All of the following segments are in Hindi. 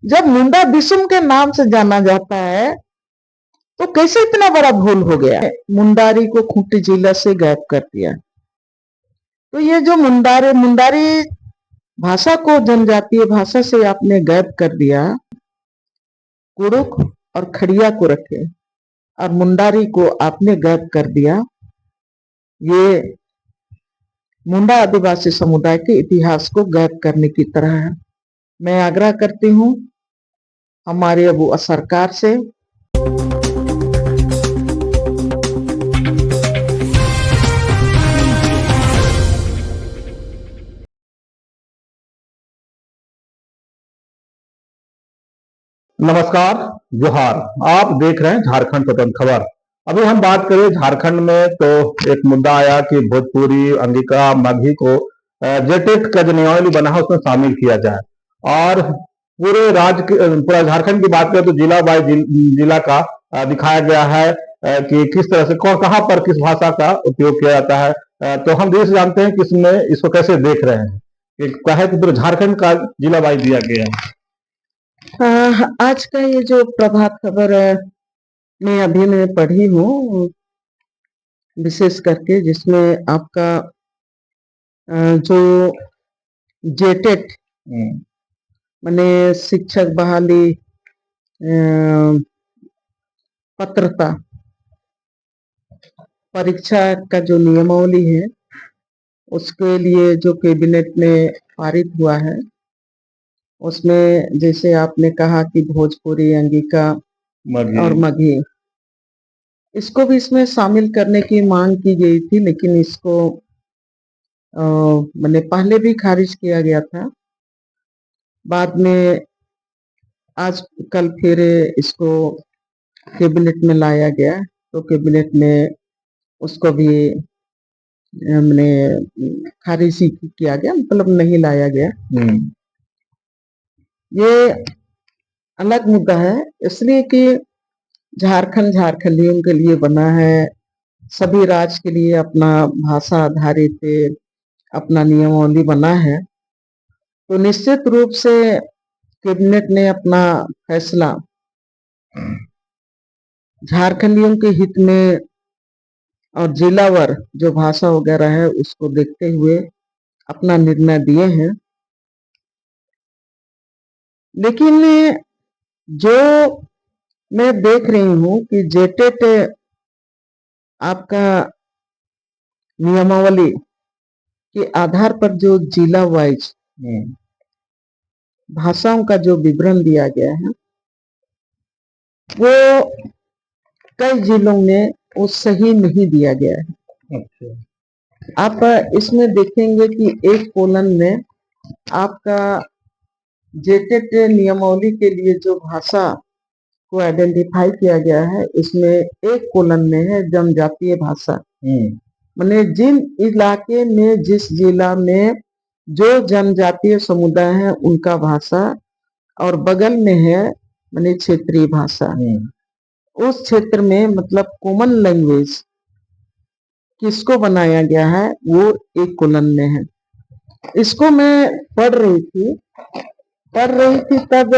जब मुंडा बिसुम के नाम से जाना जाता है तो कैसे इतना बड़ा भूल हो गया? मुंडारी को खूंटी जिला से गायब कर दिया। तो ये जो मुंडारी भाषा को जनजातीय भाषा से आपने गायब कर दिया, कुड़ुक और खड़िया को रखे और मुंडारी को आपने गायब कर दिया। ये मुंडा आदिवासी समुदाय के इतिहास को गायब करने की तरह है। मैं आग्रह करती हूँ हमारे अब सरकार से। नमस्कार, जोहार। आप देख रहे हैं झारखंड स्वतंत्र खबर। अभी हम बात करें झारखंड में तो एक मुद्दा आया कि भोजपुरी, अंगिका, मगही को जेटेट का जो नियमावली बना है उसमें शामिल किया जाए। और पूरे राज्य पूरा झारखंड की बात करें तो जिला बाय जिला का दिखाया गया है कि किस तरह से कहाँ पर किस भाषा का उपयोग किया जाता है। तो हम देश जानते हैं कि इसमें इसको कैसे देख रहे हैं कि क्या है कि पूरे झारखंड का जिला बाय दिया गया है। आज का ये जो प्रभात खबर मैं अभी मैं पढ़ी हूँ, विशेष करके जिसमें आपका जो जेटेट माने शिक्षक बहाली पात्रता परीक्षा का जो नियमावली है उसके लिए जो कैबिनेट में पारित हुआ है, उसमें जैसे आपने कहा कि भोजपुरी, अंगिका और मगही, इसको भी इसमें शामिल करने की मांग की गई थी, लेकिन इसको मैंने पहले भी खारिज किया गया था। बाद में आज कल फिर इसको कैबिनेट में लाया गया, तो कैबिनेट में उसको भी मैंने खारिज ही किया गया, मतलब नहीं लाया गया। ये अलग मुद्दा है, इसलिए कि झारखंड झारखंडियों के लिए बना है, सभी राज्य के लिए अपना भाषा आधारित अपना नियमावली बना है। तो निश्चित रूप से कैबिनेट ने अपना फैसला झारखंडियों के हित में और जिलावर जो भाषा वगैरह है उसको देखते हुए अपना निर्णय दिए हैं। लेकिन जो मैं देख रही हूँ कि जेटेट आपका नियमावली के आधार पर जो जिला वाइज भाषाओं का जो विवरण दिया गया है, वो कई जिलों में वो सही नहीं दिया गया है। अच्छा। आप इसमें देखेंगे कि एक कोलन में आपका जेटेट नियमावली के लिए जो भाषा को आइडेंटिफाई किया गया है, इसमें एक कोलन में है जनजातीय भाषा। माने जिन इलाके में जिस जिला में जो जनजातीय समुदाय है उनका भाषा, और बगल में है माने क्षेत्रीय भाषा। उस क्षेत्र में मतलब कॉमन लैंग्वेज किसको बनाया गया है वो एक कोलन में है। इसको मैं पढ़ रही थी तब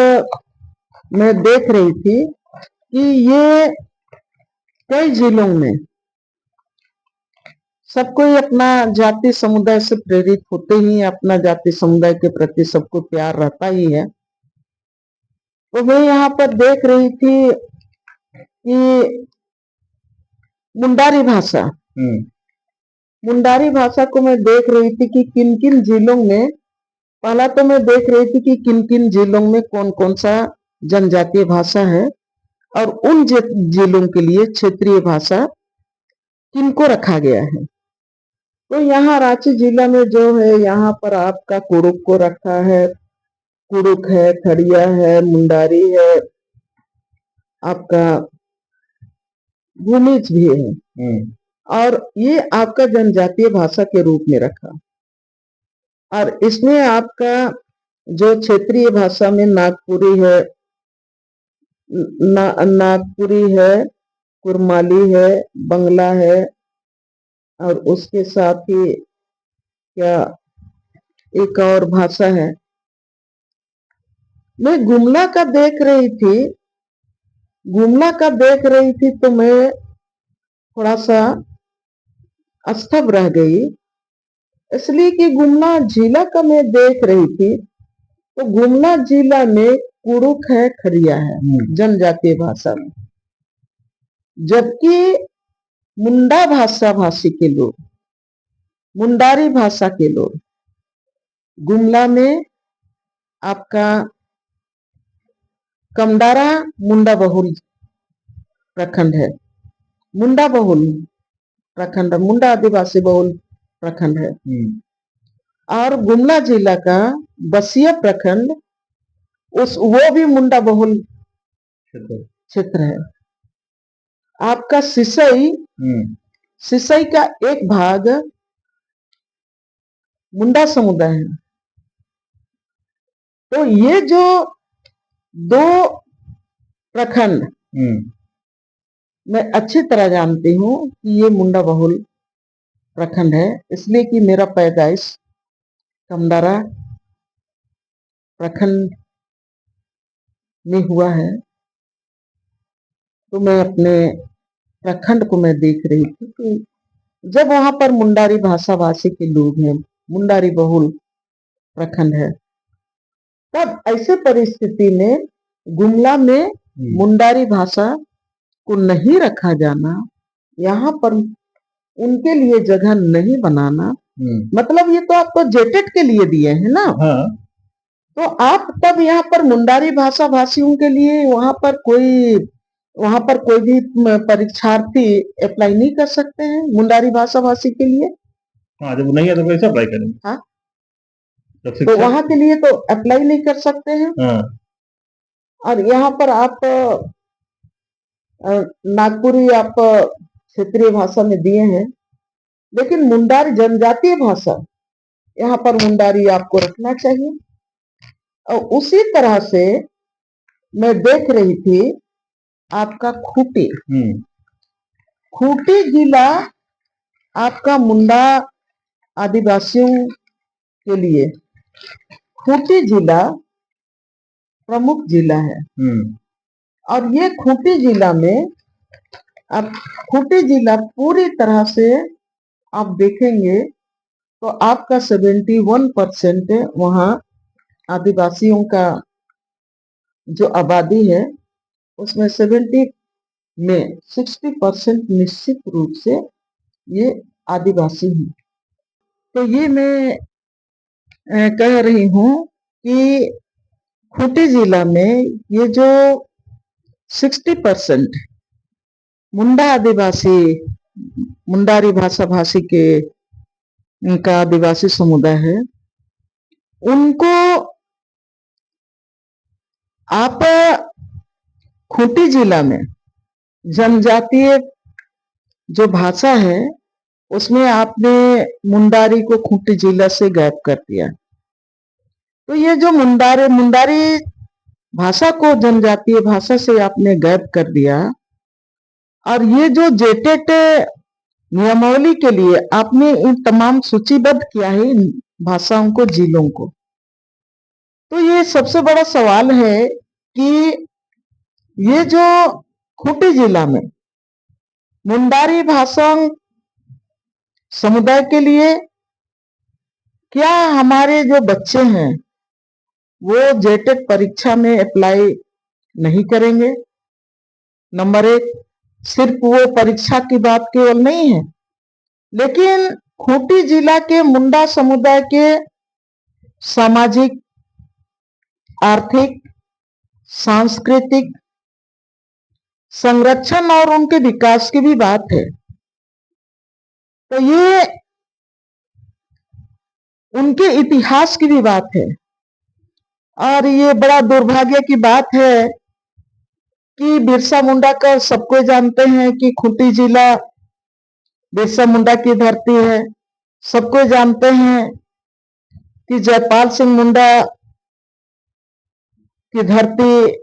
मैं देख रही थी कि ये कई जिलों में सब कोई अपना जाति समुदाय से प्रेरित होते ही अपना जाति समुदाय के प्रति सबको प्यार रहता ही है। तो मैं यहाँ पर देख रही थी कि मुंडारी भाषा को मैं देख रही थी कि किन किन जिलों में, पहला तो मैं देख रही थी कि किन किन जिलों में कौन कौन सा जनजातीय भाषा है और उन जिलों के लिए क्षेत्रीय भाषा किनको रखा गया है। तो यहाँ रांची जिला में जो है, यहाँ पर आपका कुड़ुक को रखा है, कुड़ुक है, खड़िया है, मुंडारी है, आपका भूमिज भी है, और ये आपका जनजातीय भाषा के रूप में रखा। और इसमें आपका जो क्षेत्रीय भाषा में नागपुरी है, नागपुरी है, कुरमाली है, बंगला है, और उसके साथ ही क्या एक और भाषा है मैं गुमला का देख रही थी तो मैं थोड़ा सा स्तब्ध रह गई, इसलिए कि गुमला जिला का मैं देख रही थी तो गुमला जिला में कुड़ुक है, खरिया है जनजातीय भाषा में, जबकि मुंडा भाषा भाषी के लोग, मुंडारी भाषा के लोग गुमला में आपका कमदारा मुंडा बहुल प्रखंड है, मुंडा बहुल प्रखंड, मुंडा आदिवासी बहुल प्रखंड है। और गुमला जिला का बसिया प्रखंड वो भी मुंडा बहुल क्षेत्र है। आपका सिसई का एक भाग मुंडा समुदाय है। तो ये जो दो प्रखंड मैं अच्छी तरह जानती हूँ कि ये मुंडा बहुल प्रखंड है, इसलिए कि मेरा पैदाइश कमदारा प्रखंड में हुआ है। तो मैं अपने प्रखंड को मैं देख रही थी कि जब वहां पर मुंडारी भाषा भाषी के लोग हैं, मुंडारी बहुल प्रखंड है, तब ऐसे परिस्थिति में गुमला में मुंडारी भाषा को नहीं रखा जाना, यहाँ पर उनके लिए जगह नहीं बनाना, मतलब ये तो आपको जेटेट के लिए दिए हैं ना। हाँ। तो आप तब यहाँ पर मुंडारी भाषा भाषियों के लिए वहां पर कोई भी परीक्षार्थी अप्लाई नहीं कर सकते हैं मुंडारी भाषा भाषी के लिए। हाँ, जब नहीं है तो कैसे अप्लाई करेंगे? हाँ, तो वहां के लिए तो अप्लाई नहीं कर सकते हैं। हाँ। और यहाँ पर आप नागपुरी आप क्षेत्रीय भाषा में दिए हैं, लेकिन मुंडारी जनजातीय भाषा यहाँ पर मुंडारी आपको रखना चाहिए। और उसी तरह से मैं देख रही थी आपका खूंटी जिला आपका मुंडा आदिवासियों के लिए खूंटी जिला प्रमुख जिला है। और ये खूंटी जिला में अब खूंटी जिला पूरी तरह से आप देखेंगे तो आपका 71% वहाँ आदिवासियों का जो आबादी है उसमें 60% निश्चित रूप से ये आदिवासी हैं। तो ये मैं कह रही हूँ कि खूंटी जिला में ये जो 60% मुंडा आदिवासी मुंडारी भाषा भाषी के का आदिवासी समुदाय है, उनको आप खूंटी जिला में जनजातीय जो भाषा है उसमें आपने मुंडारी को खूंटी जिला से गायब कर दिया। तो ये जो मुंडारी भाषा को जनजातीय भाषा से आपने गायब कर दिया, और ये जो जेटेट नियमावली के लिए आपने इन तमाम सूचीबद्ध किया है इन भाषाओं को, जिलों को, तो ये सबसे बड़ा सवाल है कि ये जो खूंटी जिला में मुंडारी भाषा समुदाय के लिए क्या हमारे जो बच्चे हैं वो जेटेट परीक्षा में अप्लाई नहीं करेंगे? नंबर 1, सिर्फ वो परीक्षा की बात केवल नहीं है, लेकिन खूंटी जिला के मुंडा समुदाय के सामाजिक, आर्थिक, सांस्कृतिक संरक्षण और उनके विकास की भी बात है। तो ये उनके इतिहास की भी बात है। और ये बड़ा दुर्भाग्य की बात है कि बिरसा मुंडा का सबको जानते हैं कि खूंटी जिला बिरसा मुंडा की धरती है। सबको जानते हैं कि जयपाल सिंह मुंडा की धरती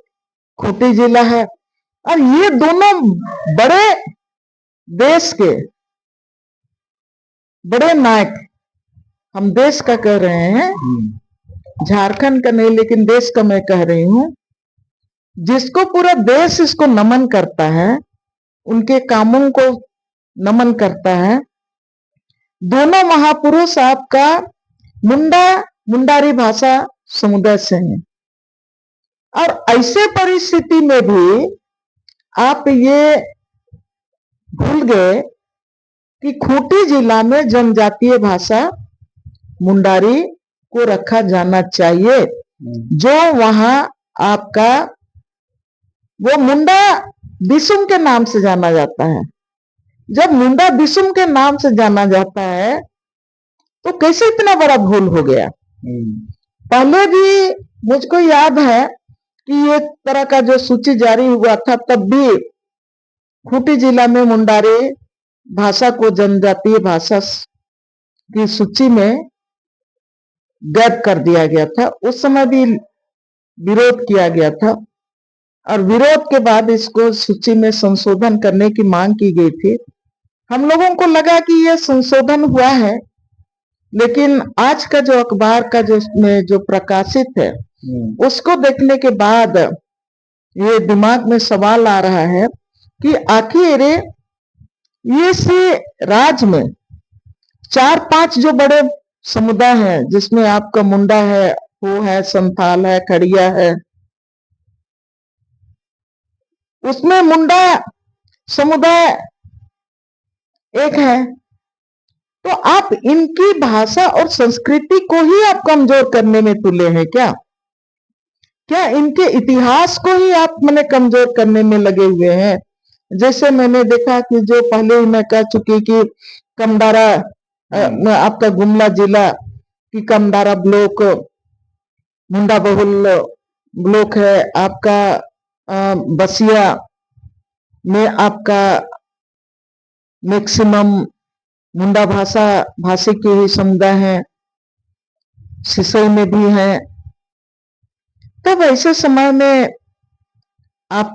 खूंटी जिला है। और ये दोनों बड़े देश के बड़े नायक, हम देश का कह रहे हैं, झारखंड का नहीं लेकिन देश का मैं कह रही हूं, जिसको पूरा देश इसको नमन करता है, उनके कामों को नमन करता है। दोनों महापुरुष आपका मुंडारी भाषा समुदाय से हैं, और ऐसे परिस्थिति में भी आप ये भूल गए कि खूंटी जिला में जनजातीय भाषा मुंडारी को रखा जाना चाहिए, जो वहां आपका वो मुंडा बिसुम के नाम से जाना जाता है। जब मुंडा बिसुम के नाम से जाना जाता है तो कैसे इतना बड़ा भूल हो गया। पहले भी मुझको याद है कि एक तरह का जो सूची जारी हुआ था, तब भी खूंटी जिला में मुंडारी भाषा को जनजातीय भाषा की सूची में गैद कर दिया गया था। उस समय भी विरोध किया गया था, और विरोध के बाद इसको सूची में संशोधन करने की मांग की गई थी। हम लोगों को लगा कि यह संशोधन हुआ है, लेकिन आज का जो अखबार का जो प्रकाशित है, उसको देखने के बाद ये दिमाग में सवाल आ रहा है कि आखिर ये से राज्य में 4-5 जो बड़े समुदाय हैं, जिसमें आपका मुंडा है, हो है, संथाल है, खड़िया है, उसमें मुंडा समुदाय एक है, तो आप इनकी भाषा और संस्कृति को ही आप कमजोर करने में तुले हैं क्या? क्या इनके इतिहास को ही आप मैंने कमजोर करने में लगे हुए हैं? जैसे मैंने देखा कि जो पहले ही मैं कह चुकी कि कमदारा आपका गुमला जिला की कमदारा ब्लॉक मुंडा बहुल ब्लॉक है। आपका बसिया में आपका मैक्सिमम मुंडा भाषी के ही समुदाय हैं, सिसोई में भी हैं। तब ऐसे समय में आप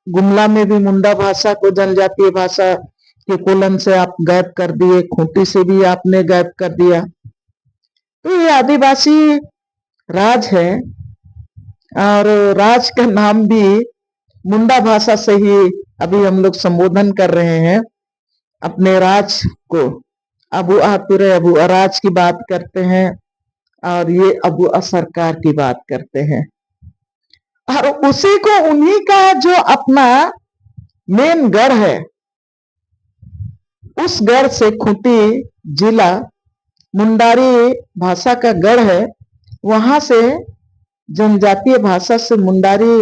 गुमला में भी मुंडा भाषा को जनजातीय भाषा के कोलन से आप गायब कर दिए, खूंटी से भी आपने गायब कर दिया। तो ये आदिवासी राज है, और राज का नाम भी मुंडा भाषा से ही अभी हम लोग संबोधन कर रहे हैं अपने राज को। अबू आतुरे अबू अराज की बात करते हैं, और ये अबू सरकार की बात करते हैं, और उसी को उन्हीं का जो अपना मेन गढ़ है, उस गढ़ से खूंटी जिला मुंडारी भाषा का गढ़ है, वहां से जनजातीय भाषा से मुंडारी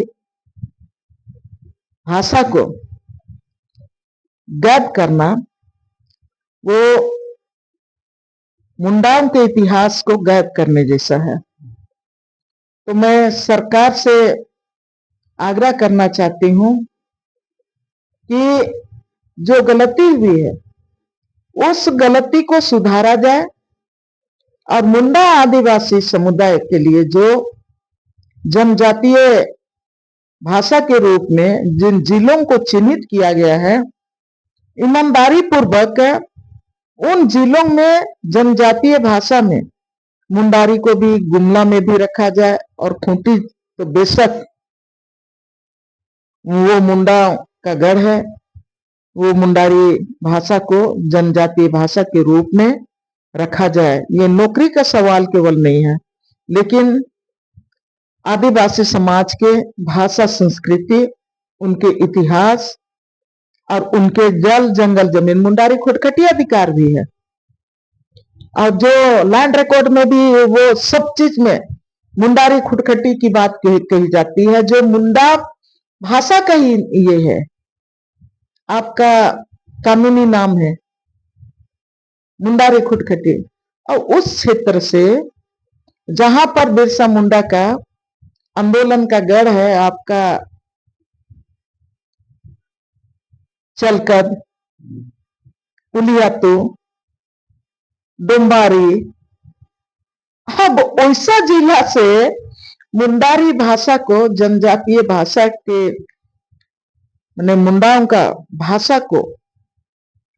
भाषा को गायब करना, वो मुंडाओं के इतिहास को गायब करने जैसा है। तो मैं सरकार से आग्रह करना चाहती हूं कि जो गलती हुई है उस गलती को सुधारा जाए, और मुंडा आदिवासी समुदाय के लिए जो जनजातीय भाषा के रूप में जिन जिलों को चिन्हित किया गया है, ईमानदारी पूर्वक उन जिलों में जनजातीय भाषा में मुंडारी को भी गुमला में भी रखा जाए, और खूंटी तो बेशक वो मुंडा का गढ़ है, वो मुंडारी भाषा को जनजातीय भाषा के रूप में रखा जाए। ये नौकरी का सवाल केवल नहीं है, लेकिन आदिवासी समाज के भाषा, संस्कृति, उनके इतिहास और उनके जल जंगल जमीन, मुंडारी खुटखटी अधिकार भी है, और जो लैंड रिकॉर्ड में भी वो सब चीज में मुंडारी खुटखटी की बात कही जाती है, जो मुंडा भाषा का ही ये है, आपका कानूनी नाम है मुंडारी खुटखटी। और उस क्षेत्र से जहां पर बिरसा मुंडा का आंदोलन का गढ़ है, आपका चलकद, उलियातू, डोम्बारी, अब ओइसा जिला से मुंडारी भाषा को, जनजातीय भाषा के मैंने मुंडाओं का भाषा को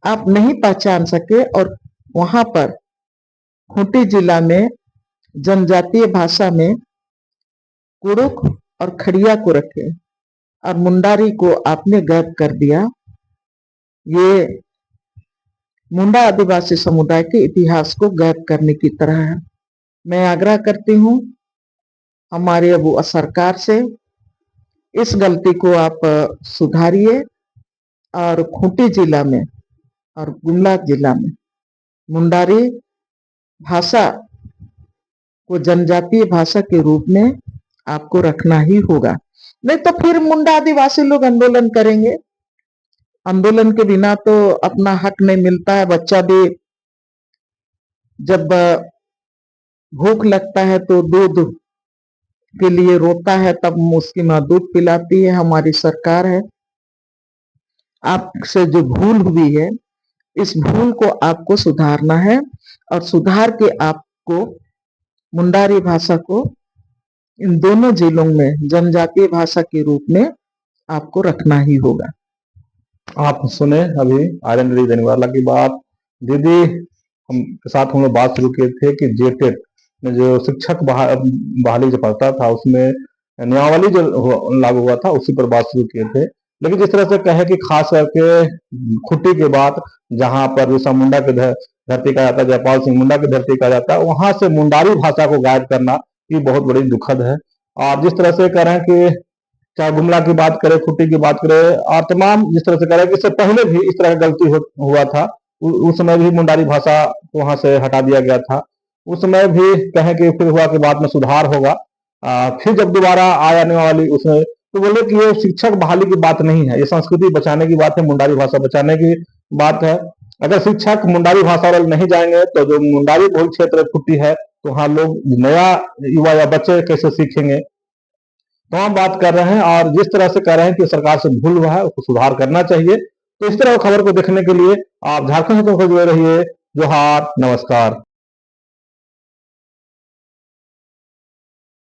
आप नहीं पहचान सके, और वहां पर खूंटी जिला में जनजातीय भाषा में कुड़ुक और खड़िया को रखे और मुंडारी को आपने गायब कर दिया। ये मुंडा आदिवासी समुदाय के इतिहास को गायब करने की तरह है। मैं आग्रह करती हूँ हमारे अब सरकार से, इस गलती को आप सुधारिए और खूंटी जिला में और गुमला जिला में मुंडारी भाषा को जनजातीय भाषा के रूप में आपको रखना ही होगा, नहीं तो फिर मुंडा आदिवासी लोग आंदोलन करेंगे। आंदोलन के बिना तो अपना हक नहीं मिलता है। बच्चा भी जब भूख लगता है तो दूध के लिए रोता है, तब उसकी माँ दूध पिलाती है। हमारी सरकार है, आपसे जो भूल हुई है इस भूल को आपको सुधारना है और सुधार के आपको मुंडारी भाषा को इन दोनों जिलों में जनजातीय भाषा के रूप में आपको रखना ही होगा। आप सुने अभी आर्यन दीदी बेनीवाला की बात। दीदी हम के साथ हम लोग बात शुरू किए थे कि जेटेट में जो शिक्षक बहाली जो पढ़ता था उसमें नियमावली जो लागू हुआ था उसी पर बात शुरू किए थे। लेकिन जिस तरह से कहे कि खास करके खुट्टी के बाद जहां पर बिरसा मुंडा की धरती कहा जाता है, जयपाल सिंह मुंडा की धरती कहा जाता है, वहां से मुंडारी भाषा को गायब करना ये बहुत बड़ी दुखद है। और जिस तरह से कह रहे हैं कि चाहे गुमला की बात करें, खुट्टी की बात करें और तमाम जिस तरह से कह रहे हैं कि इससे पहले भी इस तरह की गलती हुआ था। उस समय भी मुंडारी भाषा को वहां से हटा दिया गया था। उस समय भी कहें कि फिर हुआ कि बाद में सुधार होगा। फिर जब दोबारा आया नियमावली उसमें तो बोले कि ये शिक्षक बहाली की बात नहीं है, ये संस्कृति बचाने की बात है, मुंडारी भाषा बचाने की बात है। अगर शिक्षक मुंडारी भाषा वाले नहीं जाएंगे तो जो मुंडारी बहुल क्षेत्र खुट्टी है तो वहाँ लोग नया युवा या बच्चे कैसे सीखेंगे। तो हम बात कर रहे हैं और जिस तरह से कह रहे हैं कि सरकार से भूल हुआ है उसको सुधार करना चाहिए। तो इस तरह खबर को देखने के लिए आप झारखंड से जुड़े रहिए। जोहार, नमस्कार।